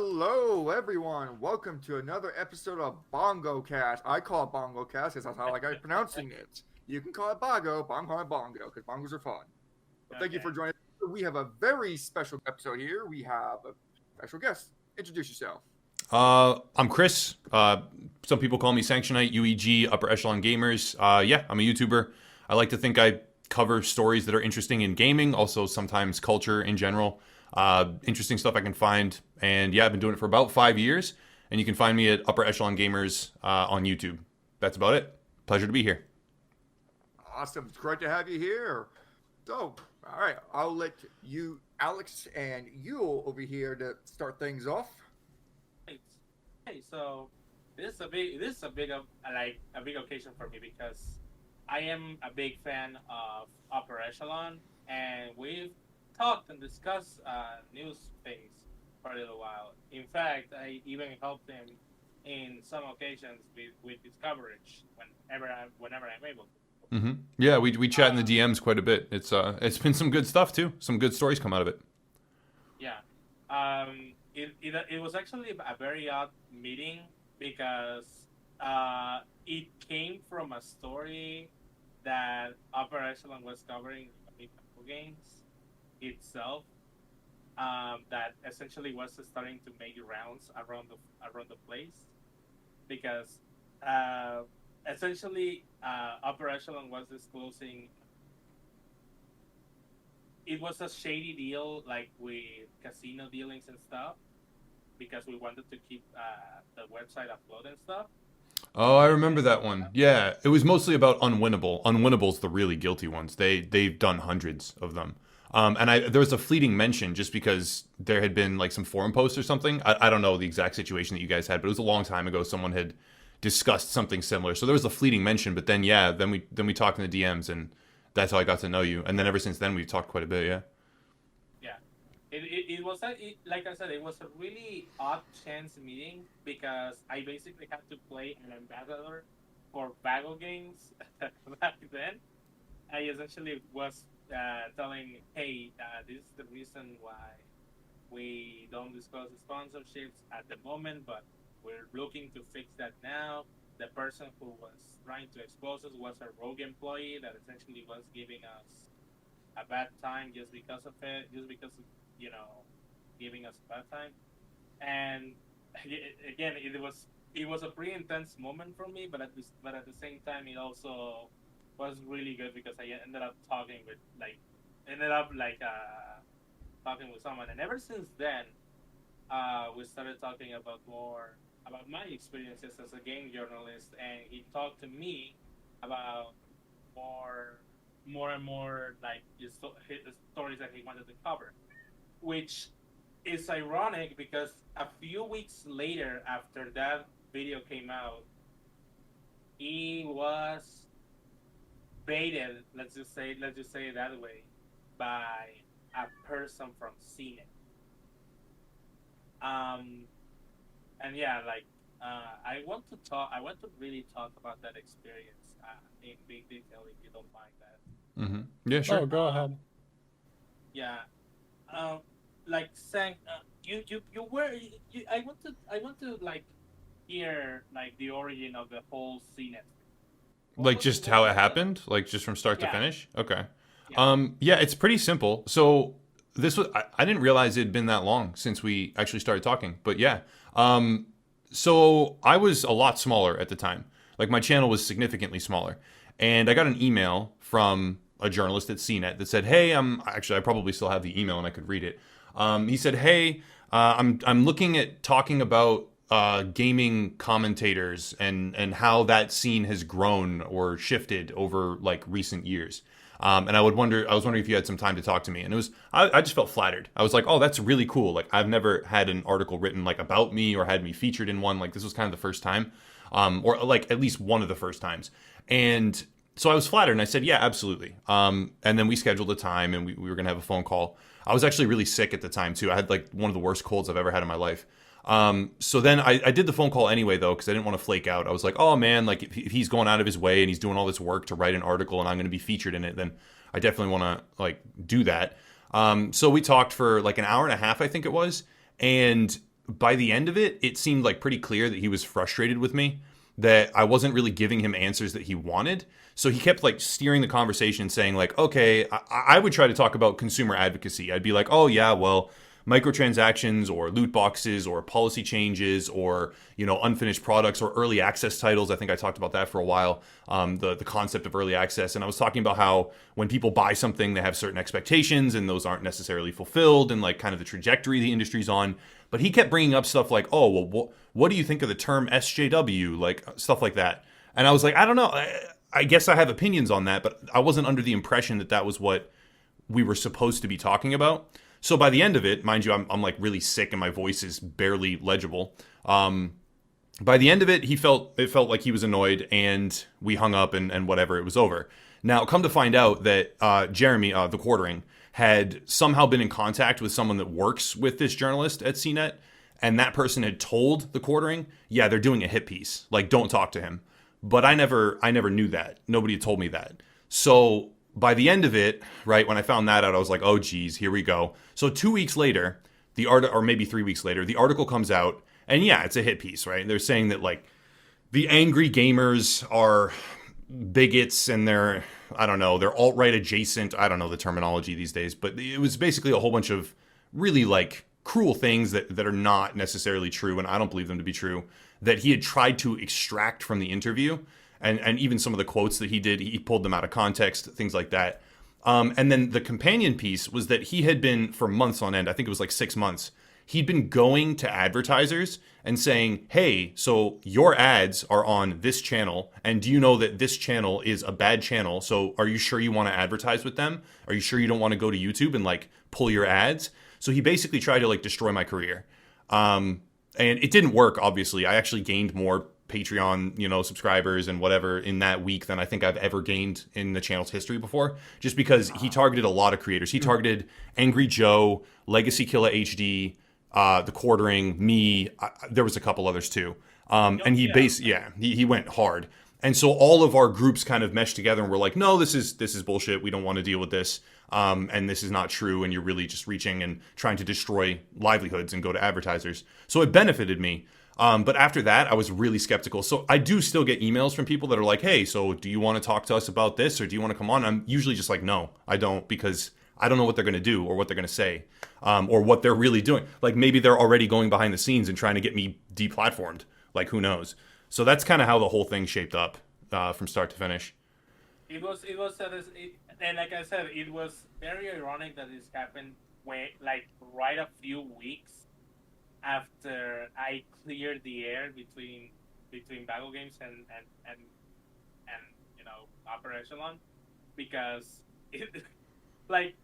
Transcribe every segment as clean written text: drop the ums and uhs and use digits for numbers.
Hello, everyone. Welcome to another episode of Bagocast. I call it Bagocast because that's how I like pronouncing it. You can call it Bago, but I'm calling it Bongo because bongos are fun. But thank you Okay. for joining us. We have a very special episode here. We have a special guest. Introduce yourself. I'm Chris. Some people call me Sanctionite, UEG, Upper Echelon Gamers. Yeah, I'm a YouTuber. I like to think I cover stories that are interesting in gaming, also sometimes culture in general. Interesting stuff I can find. And yeah, I've been doing it for about 5 years. And you can find me at Upper Echelon Gamers on YouTube. That's about it. Pleasure to be here. Awesome. It's great to have you here. So, all right, I'll let you, Alex, and Yule over here to start things off. Right. Hey, so this is a big occasion for me because I am a big fan of Upper Echelon, and we've talked and discussed news things for a little while. In fact, I even helped him in some occasions with his coverage whenever I'm able to. Yeah, we chat in the DMs quite a bit. It's been some good stuff too. Some good stories come out of it. Yeah. It was actually a very odd meeting because it came from a story that Upper Echelon was covering in video games itself. That essentially was starting to make rounds around the place because essentially Upper Echelon was disclosing it was a shady deal, like with casino dealings and stuff, because we wanted to keep the website afloat and stuff. Oh, I remember that one. Yeah, it was mostly about Unwinnable. Unwinnable's the really guilty ones. They've done hundreds of them. And there was a fleeting mention just because there had been like some forum posts or something. I don't know the exact situation that you guys had, but it was a long time ago. Someone had discussed something similar, so there was a fleeting mention. But then yeah, then we talked in the DMs, and that's how I got to know you. And then ever since then, we've talked quite a bit. Yeah. Yeah, it was like I said, it was a really odd chance meeting because I basically had to play an ambassador for Bago games back then. I essentially was telling, hey, this is the reason why we don't disclose the sponsorships at the moment, but we're looking to fix that now. The person who was trying to expose us was a rogue employee that essentially was giving us a bad time just because of it, just because of, giving us a bad time. And again, it was a pretty intense moment for me, but at the same time, it also was really good because I ended up talking with someone, and ever since then, we started talking about more about my experiences as a game journalist, and he talked to me about more and more like his stories that he wanted to cover, which is ironic because a few weeks later, after that video came out, he was baited. Let's just say it that way, by a person from CNET. Um, and yeah, I want to really talk about that experience in big detail if you don't mind that. Yeah, sure. Oh, go ahead. Yeah, um, like saying, you were I want to like hear like the origin of the whole CNET. Like just how it happened, like just from start to Yeah. finish. Okay. Yeah. Yeah, it's pretty simple. So this was I didn't realize it had been that long since we actually started talking, but yeah. So I was a lot smaller at the time. Like my channel was significantly smaller, and I got an email from a journalist at CNET that said, "Hey, I probably still have the email and I could read it." He said, "Hey, I'm looking at talking about gaming commentators and how that scene has grown or shifted over like recent years." And I was wondering if you had some time to talk to me. And I just felt flattered. I was like, oh, that's really cool. Like I've never had an article written like about me or had me featured in one. Like this was kind of the first time, or like at least one of the first times. And so I was flattered and I said, yeah, absolutely. And then we scheduled a time and we were going to have a phone call. I was actually really sick at the time too. I had like one of the worst colds I've ever had in my life. So then I did the phone call anyway, though, because I didn't want to flake out. I was like, oh, man, like if he's going out of his way and he's doing all this work to write an article and I'm going to be featured in it, then I definitely want to like do that. So we talked for like an hour and a half, I think it was. And by the end of it, it seemed like pretty clear that he was frustrated with me, that I wasn't really giving him answers that he wanted. So he kept like steering the conversation, saying like, okay, I would try to talk about consumer advocacy. I'd be like, oh yeah, well, microtransactions or loot boxes or policy changes or, you know, unfinished products or early access titles. I think I talked about that for a while, the concept of early access. And I was talking about how when people buy something, they have certain expectations and those aren't necessarily fulfilled, and like kind of the trajectory the industry's on. But he kept bringing up stuff like, oh, well, what do you think of the term SJW? Like stuff like that. And I was like, I don't know. I guess I have opinions on that, but I wasn't under the impression that that was what we were supposed to be talking about. So by the end of it, mind you, I'm like really sick and my voice is barely legible. By the end of it, it felt like he was annoyed, and we hung up and whatever, it was over. Now, come to find out that Jeremy, the Quartering, had somehow been in contact with someone that works with this journalist at CNET, and that person had told the Quartering, yeah, they're doing a hit piece, like don't talk to him. But I never knew that. Nobody had told me that. So by the end of it, right, when I found that out, I was like, oh, geez, here we go. So 2 weeks later, or maybe 3 weeks later, the article comes out, and yeah, it's a hit piece, right? They're saying that, like, the angry gamers are bigots and they're alt-right adjacent. I don't know the terminology these days, but it was basically a whole bunch of really, like, cruel things that are not necessarily true, and I don't believe them to be true, that he had tried to extract from the interview. And even some of the quotes that he did, he pulled them out of context, things like that. And then the companion piece was that he had been, for months on end, I think it was like 6 months, he'd been going to advertisers and saying, hey, so your ads are on this channel, and do you know that this channel is a bad channel? So are you sure you want to advertise with them? Are you sure you don't want to go to YouTube and like pull your ads? So he basically tried to like destroy my career. And it didn't work, obviously. I actually gained more Patreon, you know, subscribers and whatever in that week than I think I've ever gained in the channel's history before, just because he targeted a lot of creators. He targeted Angry Joe, Legacy Killer HD, the Quartering, me. There was a couple others too. And he went hard. And so all of our groups kind of meshed together and were like, no, this is bullshit. We don't want to deal with this. And this is not true. And you're really just reaching and trying to destroy livelihoods and go to advertisers. So it benefited me. But after that, I was really skeptical. So I do still get emails from people that are like, hey, so do you want to talk to us about this, or do you want to come on? I'm usually just like, no, I don't, because I don't know what they're going to do or what they're going to say, or what they're really doing. Like maybe they're already going behind the scenes and trying to get me deplatformed. Like who knows? So that's kind of how the whole thing shaped up from start to finish. And like I said, it was very ironic that this happened right a few weeks after I cleared the air between Bago Games and you know, Upper Echelon, because it, like,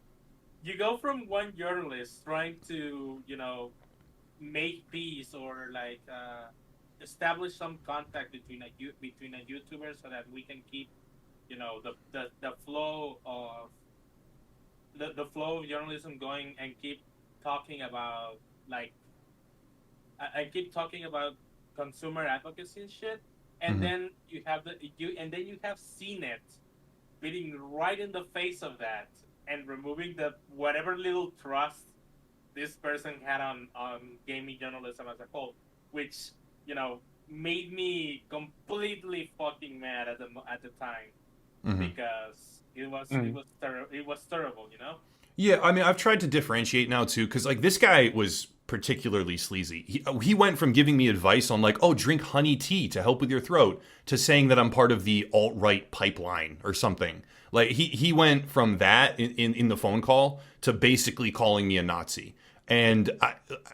you go from one journalist trying to, you know, make peace or like establish some contact between a YouTuber so that we can keep, you know, the flow of the flow of journalism going, and keep talking about like. I keep talking about consumer advocacy and shit, and then you have CNET beating right in the face of that and removing the whatever little trust this person had on gaming journalism as a whole, which, you know, made me completely fucking mad at the time, because it was terrible, you know. Yeah, I mean, I've tried to differentiate now too, because like this guy was particularly sleazy. He went from giving me advice on like, oh, drink honey tea to help with your throat, to saying that I'm part of the alt-right pipeline or something. Like he went from that in the phone call to basically calling me a Nazi. And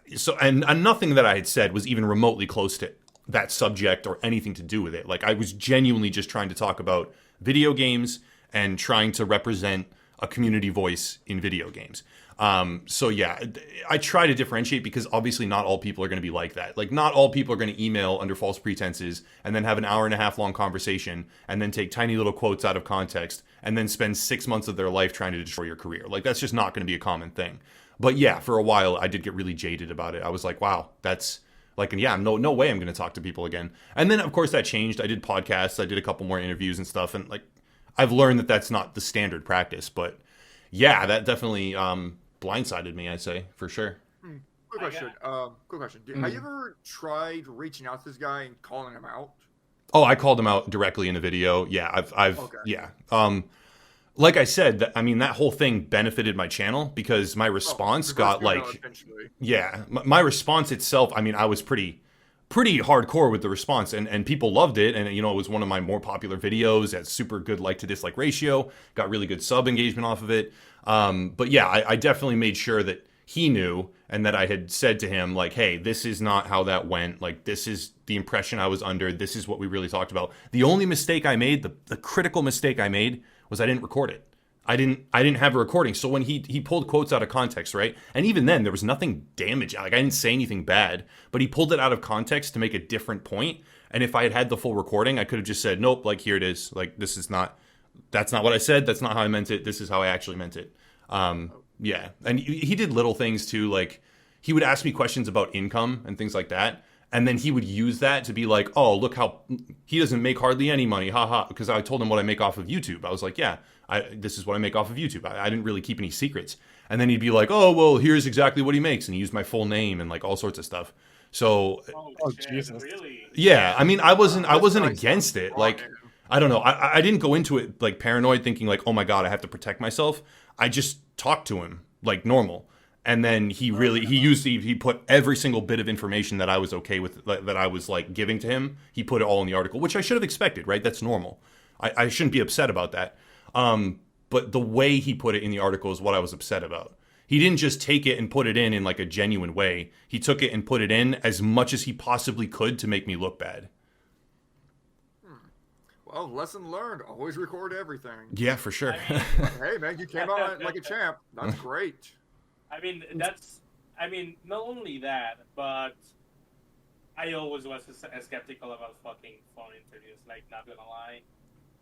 nothing that I had said was even remotely close to that subject or anything to do with it. Like I was genuinely just trying to talk about video games and trying to represent a community voice in video games. So yeah, I try to differentiate, because obviously not all people are going to be like that. Like not all people are going to email under false pretenses and then have an 1.5 hour long conversation and then take tiny little quotes out of context and then spend 6 months of their life trying to destroy your career. Like that's just not going to be a common thing. But yeah, for a while I did get really jaded about it. I was like, wow, that's like, and yeah, no way I'm going to talk to people again. And then of course that changed. I did podcasts. I did a couple more interviews and stuff. And like, I've learned that that's not the standard practice, but yeah, that definitely, blindsided me, I'd say, for sure. quick question. Quick question. Have you ever tried reaching out to this guy and calling him out? Oh, I called him out directly in a video. Yeah, Okay. yeah. Like I said, that whole thing benefited my channel because my response got eventually. yeah, my response itself. I was pretty hardcore with the response, and people loved it. And it was one of my more popular videos. Had super good like to dislike ratio. Got really good sub engagement off of it. But yeah, I definitely made sure that he knew and that I had said to him like, hey, this is not how that went. Like, this is the impression I was under. This is what we really talked about. The only mistake I made, the critical mistake I made, was I didn't record it. I didn't have a recording. So when he pulled quotes out of context, right? And even then there was nothing damaging. Like, I didn't say anything bad, but he pulled it out of context to make a different point. And if I had had the full recording, I could have just said, nope, like, here it is. Like, that's not what I said. That's not how I meant it. This is how I actually meant it. Yeah. And he did little things too. Like, he would ask me questions about income and things like that. And then he would use that to be like, oh, look how he doesn't make hardly any money. Haha. Because I told him what I make off of YouTube. I was like, yeah, this is what I make off of YouTube. I didn't really keep any secrets. And then he'd be like, oh, well, here's exactly what he makes. And he used my full name and like all sorts of stuff. So, Jesus. Really? yeah, I wasn't against it. Like, I don't know. I didn't go into it like paranoid thinking like, oh my God, I have to protect myself. I just talked to him like normal. And then he put every single bit of information that I was okay with, that I was like giving to him. He put it all in the article, which I should have expected, right? That's normal. I shouldn't be upset about that. But the way he put it in the article is what I was upset about. He didn't just take it and put it in like a genuine way. He took it and put it in as much as he possibly could to make me look bad. Well, lesson learned. Always record everything. Yeah, for sure. Hey, man, you came out like a champ. That's great. Not only that, but I always was skeptical about fucking phone interviews, like, not gonna lie.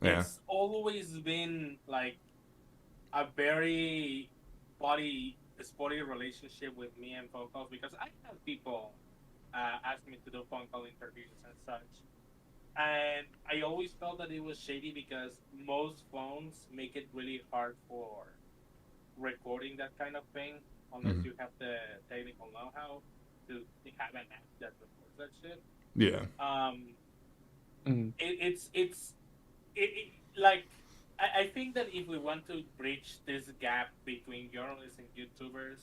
Yeah. It's always been, like, a very spotty relationship with me and phone calls, because I have people ask me to do phone call interviews and such. And I always felt that it was shady because most phones make it really hard for recording that kind of thing, unless you have the technical know-how to have an app that records that shit. Yeah. I think that if we want to bridge this gap between journalists and YouTubers,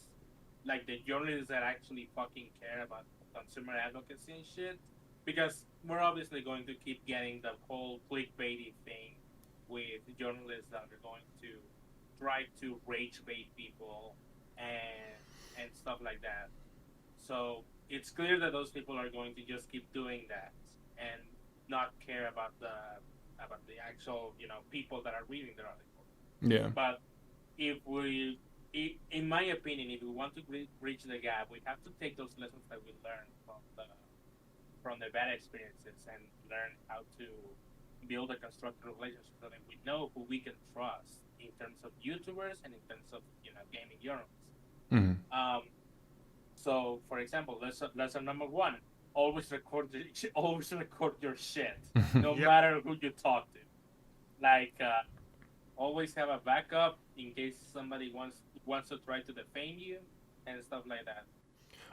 like the journalists that actually fucking care about consumer advocacy and shit, because we're obviously going to keep getting the whole clickbaity thing with journalists that are going to try to rage bait people and stuff like that. So it's clear that those people are going to just keep doing that and not care about the actual people that are reading the article. Yeah. But in my opinion, if we want to bridge the gap, we have to take those lessons that we learned from the bad experiences and learn how to build a constructive relationship so that we know who we can trust in terms of YouTubers and in terms of gaming journalists. So, for example, lesson number one: always record your shit, no matter who you talk to. Like, always have a backup in case somebody wants to try to defame you and stuff like that.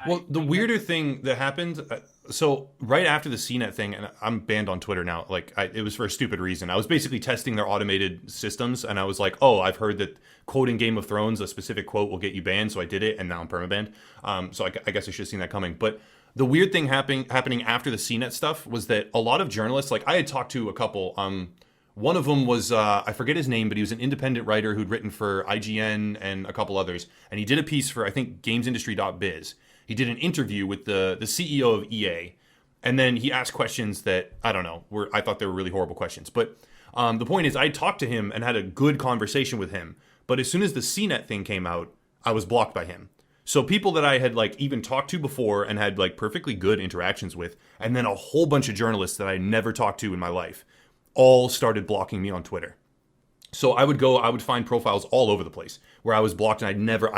Well, the weirder thing that happened, so right after the CNET thing, and I'm banned on Twitter now, like, it was for a stupid reason. I was basically testing their automated systems, and I was like, oh, I've heard that quoting Game of Thrones, a specific quote will get you banned, so I did it, and now I'm permabanned. So I guess I should have seen that coming. But the weird thing happening after the CNET stuff was that a lot of journalists, like, I had talked to a couple, one of them was, I forget his name, but he was an independent writer who'd written for IGN and a couple others, and he did a piece for, I think, gamesindustry.biz. He did an interview with the CEO of EA, and then he asked questions that, I don't know, I thought they were really horrible questions. But the point is, I talked to him and had a good conversation with him, but as soon as the CNET thing came out, I was blocked by him. So people that I had like even talked to before and had like perfectly good interactions with, and then a whole bunch of journalists that I never talked to in my life, all started blocking me on Twitter. So I would find profiles all over the place where I was blocked and I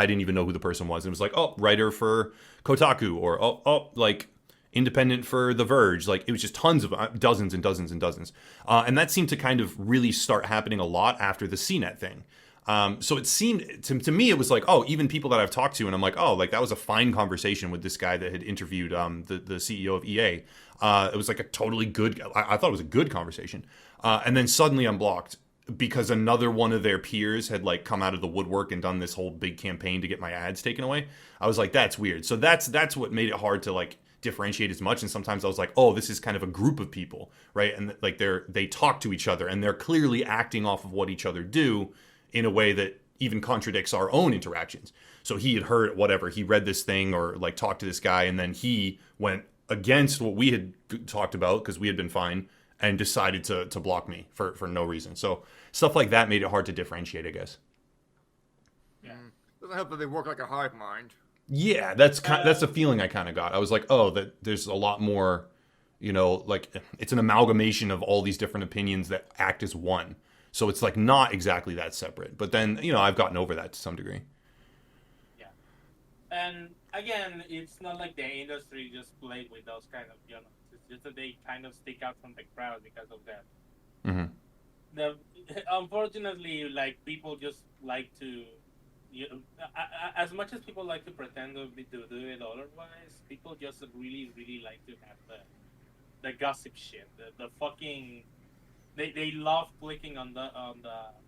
didn't even know who the person was. It was like, oh, writer for Kotaku, or oh, like independent for The Verge. Like, it was just tons of dozens and dozens and dozens. And that seemed to kind of really start happening a lot after the CNET thing. So it seemed to me, it was like, oh, even people that I've talked to, and I'm like, oh, like that was a fine conversation with this guy that had interviewed the CEO of EA. It was like a totally good. I thought it was a good conversation. And then suddenly I'm blocked because another one of their peers had like come out of the woodwork and done this whole big campaign to get my ads taken away. I was like, that's weird. So that's what made it hard to like differentiate as much. And sometimes I was like, oh, this is kind of a group of people, right? And like they talk to each other and they're clearly acting off of what each other do in a way that even contradicts our own interactions. So he had heard whatever, he read this thing or like talked to this guy, and then he went against what we had talked about because we had been fine and decided to block me for no reason. So stuff like that made it hard to differentiate, I guess. Yeah. Doesn't help that they work like a hive mind. Yeah, that's the feeling I kind of got. I was like, oh, that there's a lot more, like it's an amalgamation of all these different opinions that act as one. So it's like not exactly that separate. But then, I've gotten over that to some degree. Yeah. And again, it's not like the industry just played with those kind of journalists. It's just that they kind of stick out from the crowd because of that. Mm-hmm. Unfortunately, like people just like to, as much as people like to pretend to do it otherwise, people just really, really like to have the gossip shit, the fucking. They love clicking on the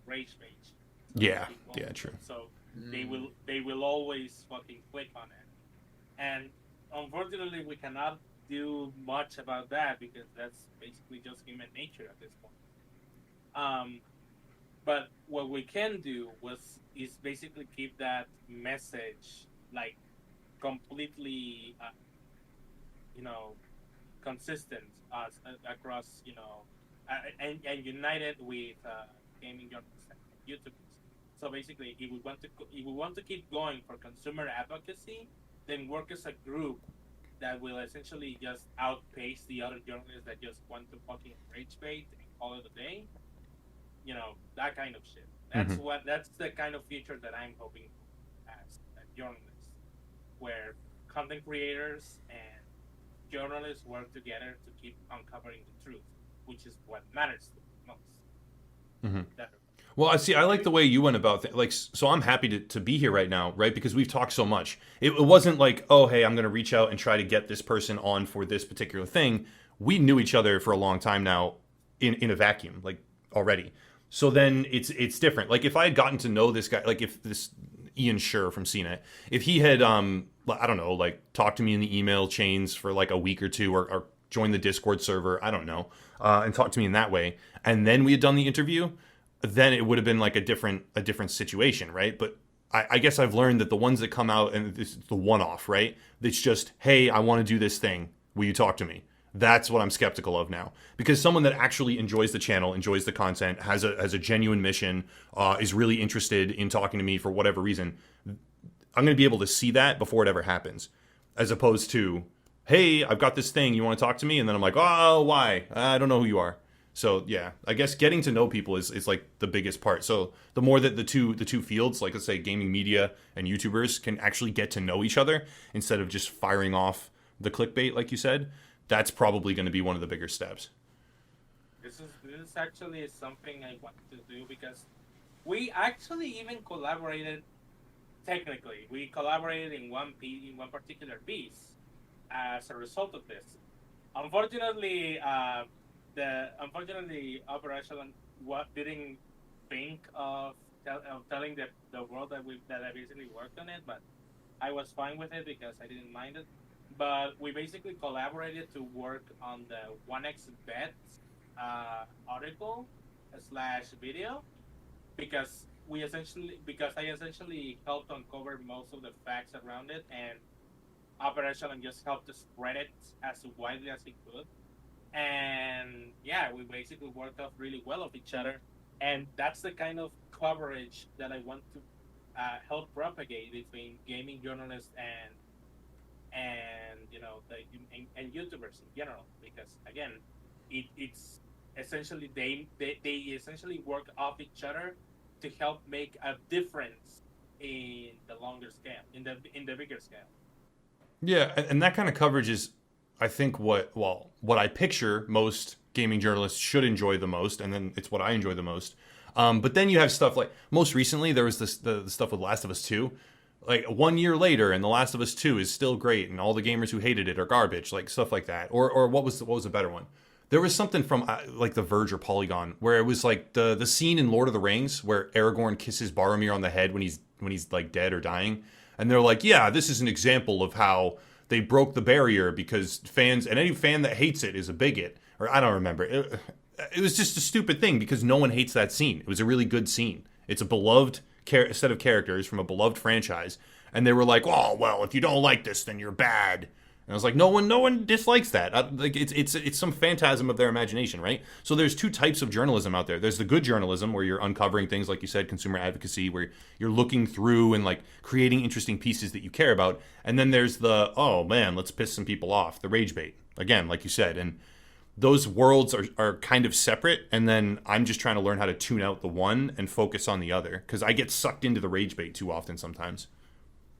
rage page. So Yeah, true. So they will always fucking click on it, and unfortunately we cannot do much about that because that's basically just human nature at this point. But what we can do is basically keep that message like completely, consistent across, and united with gaming journalists and YouTubers. So basically, if we want to keep going for consumer advocacy, then work as a group that will essentially just outpace the other journalists that just want to fucking rage bait and call it a day. That kind of shit. That's the kind of future that I'm hoping as a journalist, where content creators and journalists work together to keep uncovering the truth, which is what matters the most. Mm-hmm. Well, I like the way you went about things. Like, so I'm happy to be here right now, right? Because we've talked so much. It wasn't like, oh, hey, I'm going to reach out and try to get this person on for this particular thing. We knew each other for a long time now in a vacuum, like already. So then it's different. Like if I had gotten to know this guy, like if this Ian Schur from CNET, if he had, I don't know, like talked to me in the email chains for like a week or two or joined the Discord server, I don't know, and talked to me in that way, and then we had done the interview, then it would have been like a different situation, right? But I guess I've learned that the ones that come out, and this is the one-off, right? It's just, hey, I want to do this thing. Will you talk to me? That's what I'm skeptical of now. Because someone that actually enjoys the channel, enjoys the content, has a genuine mission, is really interested in talking to me for whatever reason, I'm going to be able to see that before it ever happens. As opposed to, hey, I've got this thing, you want to talk to me? And then I'm like, oh, why? I don't know who you are. So yeah, I guess getting to know people is like the biggest part. So the more that the two fields, like let's say gaming media and YouTubers, can actually get to know each other instead of just firing off the clickbait, like you said, that's probably going to be one of the bigger steps. This is actually something I want to do because we actually even collaborated. Technically, we collaborated in one particular piece as a result of this. Unfortunately, Upper Echelon didn't think of telling the world that I basically worked on it, but I was fine with it because I didn't mind it. But we basically collaborated to work on the 1xBet article / video because I essentially helped uncover most of the facts around it, and Upper Echelon just helped to spread it as widely as he could. And yeah, we basically worked off really well of each other, and that's the kind of coverage that I want to help propagate between gaming journalists and and YouTubers in general, because again, it's essentially they essentially work off each other to help make a difference in the longer scale, in the bigger scale. Yeah, and that kind of coverage is, I think, what I picture most gaming journalists should enjoy the most, and then it's what I enjoy the most. But then you have stuff like most recently there was the stuff with Last of Us 2. Like 1 year later, and The Last of Us 2 is still great, and all the gamers who hated it are garbage, like stuff like that. Or what was a better one? There was something from like The Verge or Polygon where it was like the scene in Lord of the Rings where Aragorn kisses Boromir on the head when he's like dead or dying, and they're like, yeah, this is an example of how they broke the barrier because fans and any fan that hates it is a bigot. Or I don't remember. It was just a stupid thing because no one hates that scene. It was a really good scene. It's a beloved set of characters from a beloved franchise, and they were like, "Oh, well, if you don't like this, then you're bad." And I was like, "No one dislikes that. Like, it's some phantasm of their imagination, right?" So there's two types of journalism out there. There's the good journalism where you're uncovering things like you said, consumer advocacy, where you're looking through and like creating interesting pieces that you care about. And then there's the, oh man, let's piss some people off, the rage bait. Again, like you said, and those worlds are kind of separate, and then I'm just trying to learn how to tune out the one and focus on the other because I get sucked into the rage bait too often sometimes.